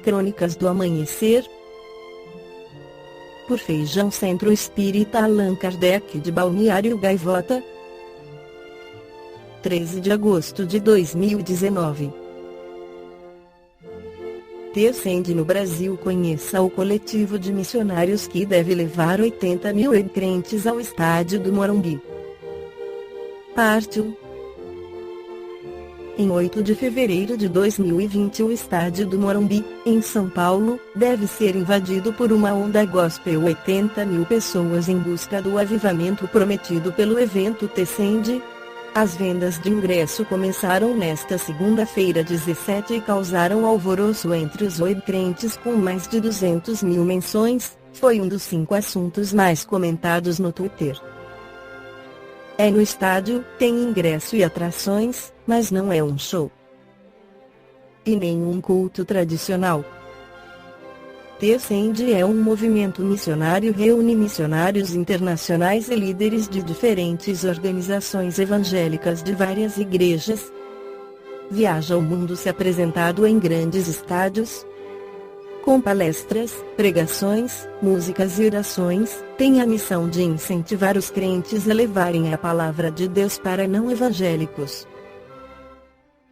Crônicas do Amanhecer. Por Feijão Centro Espírita Allan Kardec de Balneário Gaivota. 13 de agosto de 2019. Descende no Brasil. Conheça o coletivo de missionários que deve levar 80 mil crentes ao estádio do Morumbi. Parte 1. Em 8 de fevereiro de 2020, o estádio do Morumbi, em São Paulo, deve ser invadido por uma onda gospel. 80 mil pessoas em busca do avivamento prometido pelo evento Descende. As vendas de ingresso começaram nesta segunda-feira 17 e causaram alvoroço entre os crentes com mais de 200 mil menções. Foi um dos 5 assuntos mais comentados no Twitter. É no estádio, tem ingresso e atrações, mas não é um show. E nem um culto tradicional. Descende é um movimento missionário, reúne missionários internacionais e líderes de diferentes organizações evangélicas de várias igrejas. Viaja ao mundo se apresentado em grandes estádios, com palestras, pregações, músicas e orações. Tem a missão de incentivar os crentes a levarem a palavra de Deus para não evangélicos.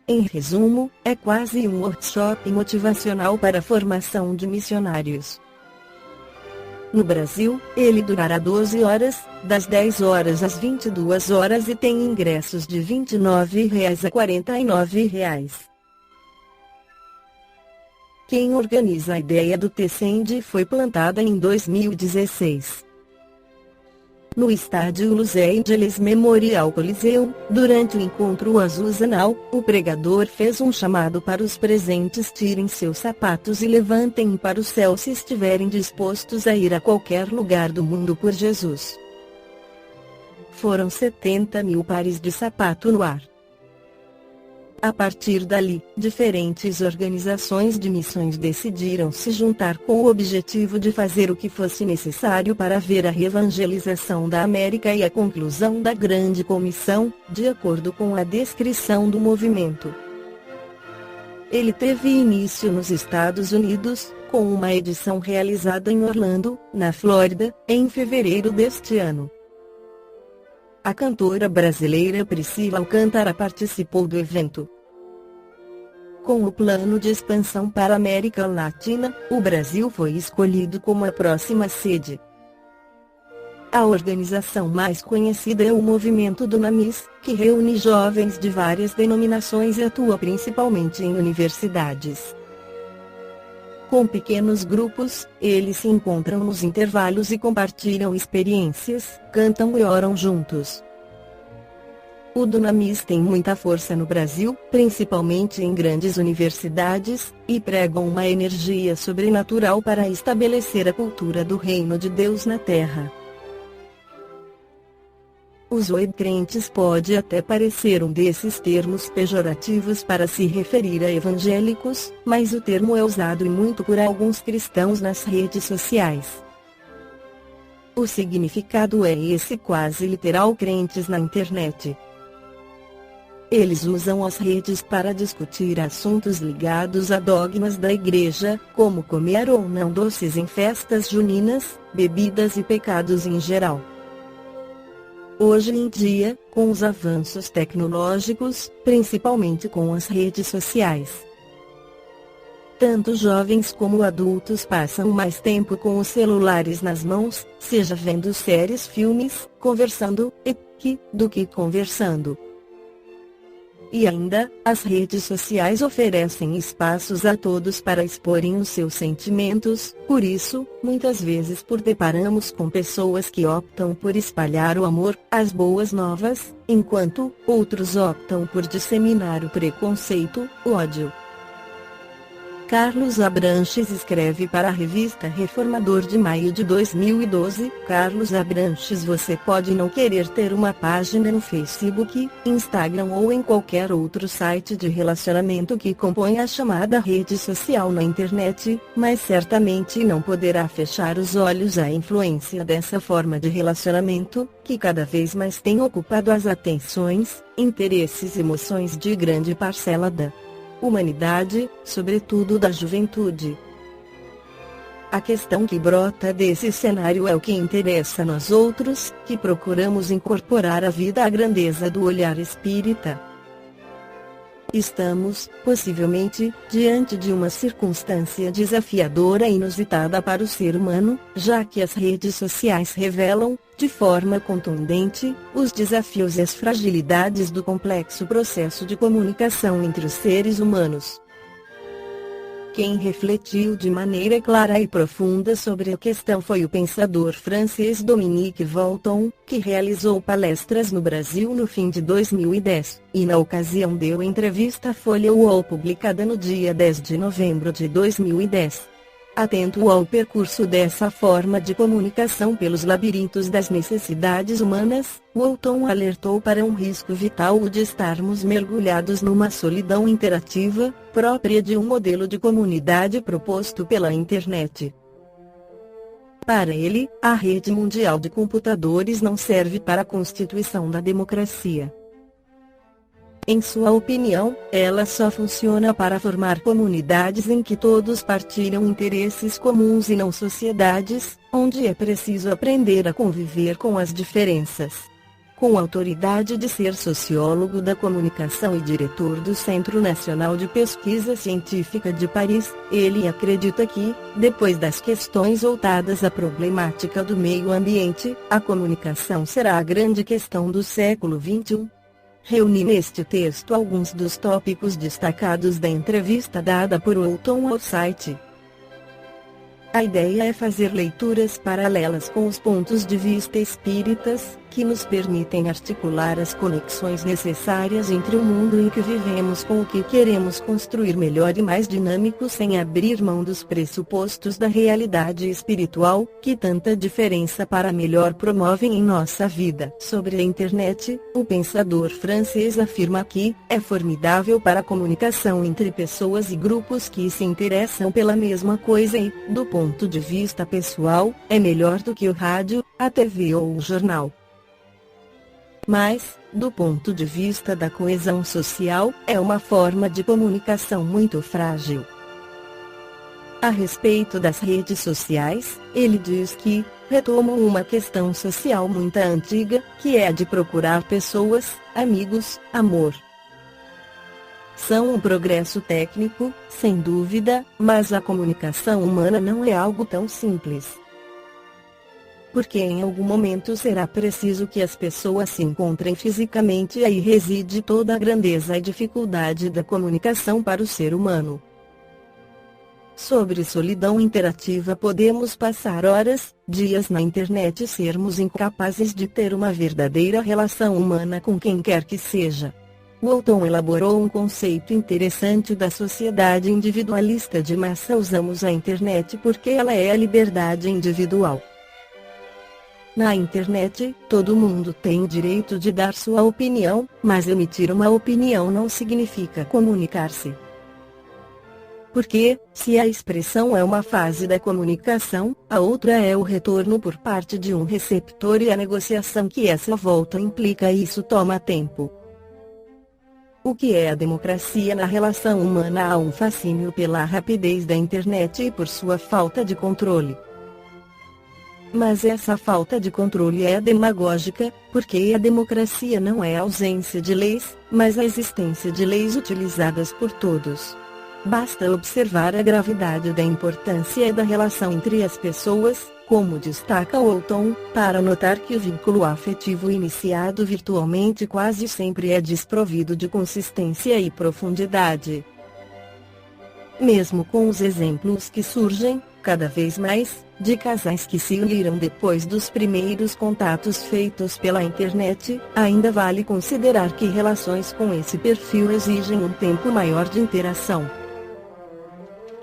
Em resumo, é quase um workshop motivacional para a formação de missionários. No Brasil, ele durará 12 horas, das 10 horas às 22 horas e tem ingressos de R$ 29,00 a R$ 49,00. Quem organiza a ideia do Descende foi plantada em 2016. No estádio Los Angeles Memorial Coliseum, durante o encontro azulzanal, o pregador fez um chamado para os presentes: tirem seus sapatos e levantem para o céu se estiverem dispostos a ir a qualquer lugar do mundo por Jesus. Foram 70 mil pares de sapato no ar. A partir dali, diferentes organizações de missões decidiram se juntar com o objetivo de fazer o que fosse necessário para ver a reevangelização da América e a conclusão da Grande Comissão, de acordo com a descrição do movimento. Ele teve início nos Estados Unidos, com uma edição realizada em Orlando, na Flórida, em fevereiro deste ano. A cantora brasileira Priscila Alcântara participou do evento. Com o plano de expansão para a América Latina, o Brasil foi escolhido como a próxima sede. A organização mais conhecida é o Movimento Dunamis, que reúne jovens de várias denominações e atua principalmente em universidades. Com pequenos grupos, eles se encontram nos intervalos e compartilham experiências, cantam e oram juntos. O Dunamis tem muita força no Brasil, principalmente em grandes universidades, e pregam uma energia sobrenatural para estabelecer a cultura do reino de Deus na Terra. Os crentes pode até parecer um desses termos pejorativos para se referir a evangélicos, mas o termo é usado e muito por alguns cristãos nas redes sociais. O significado é esse quase literal: crentes na internet. Eles usam as redes para discutir assuntos ligados a dogmas da igreja, como comer ou não doces em festas juninas, bebidas e pecados em geral. Hoje em dia, com os avanços tecnológicos, principalmente com as redes sociais, tanto jovens como adultos passam mais tempo com os celulares nas mãos, seja vendo séries, filmes, conversando, do que conversando. E ainda, as redes sociais oferecem espaços a todos para exporem os seus sentimentos. Por isso, muitas vezes deparamos com pessoas que optam por espalhar o amor, as boas novas, enquanto outros optam por disseminar o preconceito, o ódio. Carlos Abranches escreve para a revista Reformador de maio de 2012. Carlos Abranches: você pode não querer ter uma página no Facebook, Instagram ou em qualquer outro site de relacionamento que compõe a chamada rede social na internet, mas certamente não poderá fechar os olhos à influência dessa forma de relacionamento, que cada vez mais tem ocupado as atenções, interesses e emoções de grande parcela da humanidade, sobretudo da juventude. A questão que brota desse cenário é o que interessa a nós outros, que procuramos incorporar à vida a grandeza do olhar espírita. Estamos, possivelmente, diante de uma circunstância desafiadora e inusitada para o ser humano, já que as redes sociais revelam, de forma contundente, os desafios e as fragilidades do complexo processo de comunicação entre os seres humanos. Quem refletiu de maneira clara e profunda sobre a questão foi o pensador francês Dominique Volton, que realizou palestras no Brasil no fim de 2010, e na ocasião deu entrevista à Folha UOL publicada no dia 10 de novembro de 2010. Atento ao percurso dessa forma de comunicação pelos labirintos das necessidades humanas, Volton alertou para um risco vital, o de estarmos mergulhados numa solidão interativa, própria de um modelo de comunidade proposto pela internet. Para ele, a rede mundial de computadores não serve para a constituição da democracia. Em sua opinião, ela só funciona para formar comunidades em que todos partilham interesses comuns e não sociedades, onde é preciso aprender a conviver com as diferenças. Com a autoridade de ser sociólogo da comunicação e diretor do Centro Nacional de Pesquisa Científica de Paris, ele acredita que, depois das questões voltadas à problemática do meio ambiente, a comunicação será a grande questão do século XXI. Reuni neste texto alguns dos tópicos destacados da entrevista dada por Volton ao site. A ideia é fazer leituras paralelas com os pontos de vista espíritas, que nos permitem articular as conexões necessárias entre o mundo em que vivemos com o que queremos construir melhor e mais dinâmico, sem abrir mão dos pressupostos da realidade espiritual, que tanta diferença para melhor promovem em nossa vida. Sobre a internet, o pensador francês afirma que é formidável para a comunicação entre pessoas e grupos que se interessam pela mesma coisa e, do ponto de vista pessoal, é melhor do que o rádio, a TV ou o jornal. Mas, do ponto de vista da coesão social, é uma forma de comunicação muito frágil. A respeito das redes sociais, ele diz que retomam uma questão social muito antiga, que é a de procurar pessoas, amigos, amor. São um progresso técnico, sem dúvida, mas a comunicação humana não é algo tão simples. Porque em algum momento será preciso que as pessoas se encontrem fisicamente, e aí reside toda a grandeza e dificuldade da comunicação para o ser humano. Sobre solidão interativa podemos passar horas, dias na internet e sermos incapazes de ter uma verdadeira relação humana com quem quer que seja. Volton elaborou um conceito interessante da sociedade individualista de massa. Usamos a internet porque ela é a liberdade individual. Na internet, todo mundo tem o direito de dar sua opinião, mas emitir uma opinião não significa comunicar-se. Porque, se a expressão é uma fase da comunicação, a outra é o retorno por parte de um receptor e a negociação que essa volta implica, e isso toma tempo. O que é a democracia na relação humana? Há um fascínio pela rapidez da internet e por sua falta de controle. Mas essa falta de controle é demagógica, porque a democracia não é a ausência de leis, mas a existência de leis utilizadas por todos. Basta observar a gravidade da importância da relação entre as pessoas, como destaca Volton, para notar que o vínculo afetivo iniciado virtualmente quase sempre é desprovido de consistência e profundidade. Mesmo com os exemplos que surgem, cada vez mais, de casais que se uniram depois dos primeiros contatos feitos pela internet, ainda vale considerar que relações com esse perfil exigem um tempo maior de interação.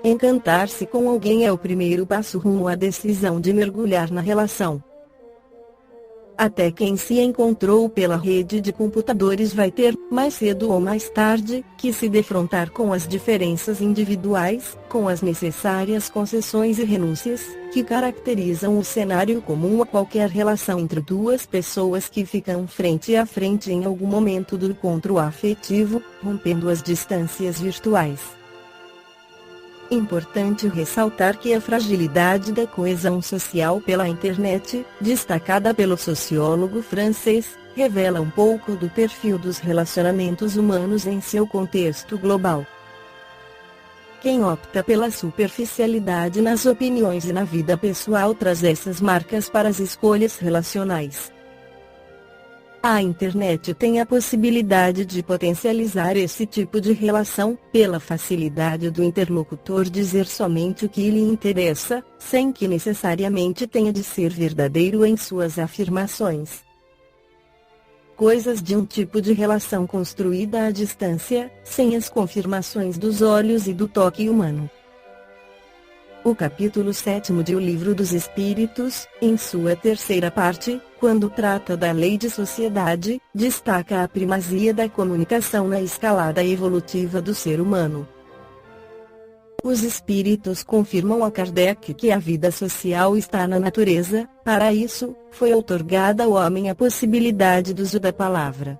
Encantar-se com alguém é o primeiro passo rumo à decisão de mergulhar na relação. até quem se encontrou pela rede de computadores vai ter, mais cedo ou mais tarde, que se defrontar com as diferenças individuais, com as necessárias concessões e renúncias, que caracterizam o cenário comum a qualquer relação entre duas pessoas que ficam frente a frente em algum momento do encontro afetivo, rompendo as distâncias virtuais. Importante ressaltar que a fragilidade da coesão social pela internet, destacada pelo sociólogo francês, revela um pouco do perfil dos relacionamentos humanos em seu contexto global. Quem opta pela superficialidade nas opiniões e na vida pessoal traz essas marcas para as escolhas relacionais. A internet tem a possibilidade de potencializar esse tipo de relação, pela facilidade do interlocutor dizer somente o que lhe interessa, sem que necessariamente tenha de ser verdadeiro em suas afirmações. Coisas de um tipo de relação construída à distância, sem as confirmações dos olhos e do toque humano. O capítulo 7º de O Livro dos Espíritos, em sua terceira parte, quando trata da lei de sociedade, destaca a primazia da comunicação na escalada evolutiva do ser humano. Os espíritos confirmam a Kardec que a vida social está na natureza. Para isso, foi outorgada ao homem a possibilidade do uso da palavra.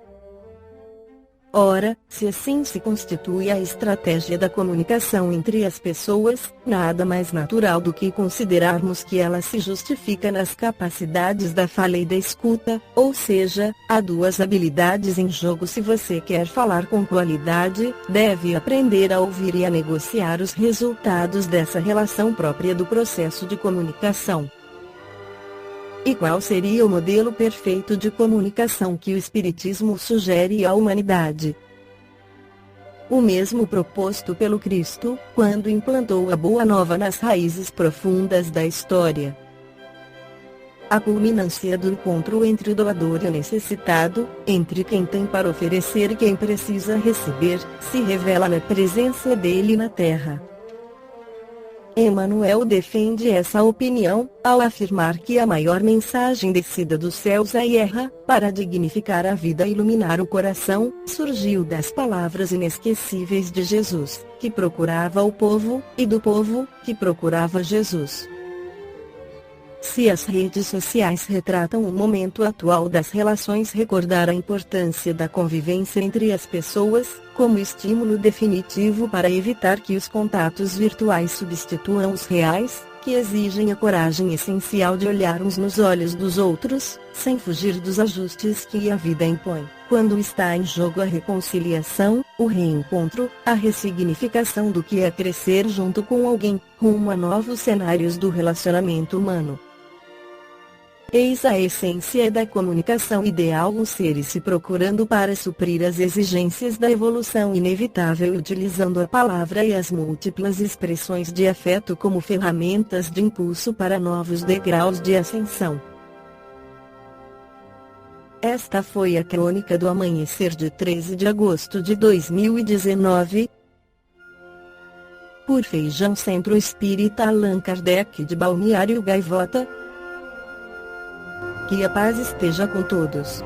Ora, se assim se constitui a estratégia da comunicação entre as pessoas, nada mais natural do que considerarmos que ela se justifica nas capacidades da fala e da escuta, ou seja, há duas habilidades em jogo. Se você quer falar com qualidade, deve aprender a ouvir e a negociar os resultados dessa relação própria do processo de comunicação. E qual seria o modelo perfeito de comunicação que o Espiritismo sugere à humanidade? O mesmo proposto pelo Cristo, quando implantou a Boa Nova nas raízes profundas da história. A culminância do encontro entre o doador e o necessitado, entre quem tem para oferecer e quem precisa receber, se revela na presença dele na Terra. Emmanuel defende essa opinião, ao afirmar que a maior mensagem descida dos céus à Terra, para dignificar a vida e iluminar o coração, surgiu das palavras inesquecíveis de Jesus, que procurava o povo, e do povo, que procurava Jesus. Se as redes sociais retratam o momento atual das relações, recordar a importância da convivência entre as pessoas, como estímulo definitivo para evitar que os contatos virtuais substituam os reais, que exigem a coragem essencial de olhar uns nos olhos dos outros, sem fugir dos ajustes que a vida impõe, quando está em jogo a reconciliação, o reencontro, a ressignificação do que é crescer junto com alguém, rumo a novos cenários do relacionamento humano. Eis a essência da comunicação ideal: um ser se procurando para suprir as exigências da evolução inevitável, utilizando a palavra e as múltiplas expressões de afeto como ferramentas de impulso para novos degraus de ascensão. Esta foi a crônica do amanhecer de 13 de agosto de 2019. Por Feijão Centro Espírita Allan Kardec de Balneário Gaivota. Que a paz esteja com todos.